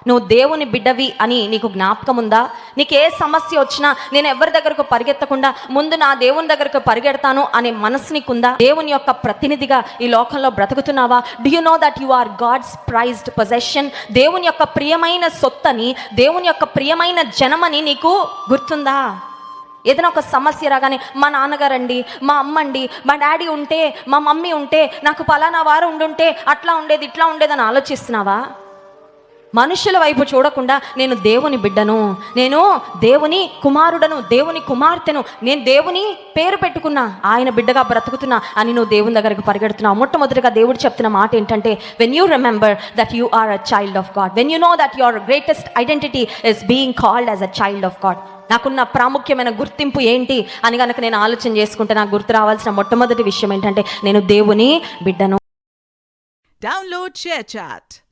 నువ్వు దేవుని బిడ్డవి అని నీకు జ్ఞాపకం ఉందా? నీకు ఏ సమస్య వచ్చినా నేను ఎవరి దగ్గరకు పరిగెత్తకుండా ముందు నా దేవుని దగ్గరకు పరిగెడతాను అనే మనసు నీకుందా? దేవుని యొక్క ప్రతినిధిగా ఈ లోకంలో బ్రతుకుతున్నావా? Do you know that you are God's prized possession? దేవుని యొక్క ప్రియమైన సొత్తని, దేవుని యొక్క ప్రియమైన జనమని నీకు గుర్తుందా? ఏదైనా ఒక సమస్య రాగానే మా నాన్నగారండి, మా అమ్మండి, మా డాడీ ఉంటే, మా మమ్మీ ఉంటే, నాకు పలానా వారు ఉండుంటే అట్లా ఉండేది ఇట్లా ఉండేది అని ఆలోచిస్తున్నావా? మనుషుల వైపు చూడకుండా నేను దేవుని బిడ్డను, నేను దేవుని కుమారుడను, దేవుని కుమార్తెను, నేను దేవుని పేరు పెట్టుకున్నా, ఆయన బిడ్డగా బ్రతుకుతున్నా అని నువ్వు దేవుని దగ్గరకు పరిగెడుతున్నావు. మొట్టమొదటిగా దేవుడు చెప్తున్న మాట ఏంటంటే, when you remember that you are a child of God, when you know that your greatest identity is being called as a child of God. నాకున్న ప్రాముఖ్యమైన గుర్తింపు ఏంటి అని కనుక నేను ఆలోచన చేసుకుంటే నాకు గుర్తు రావాల్సిన మొట్టమొదటి విషయం ఏంటంటే నేను దేవుని బిడ్డను. Download ShareChat.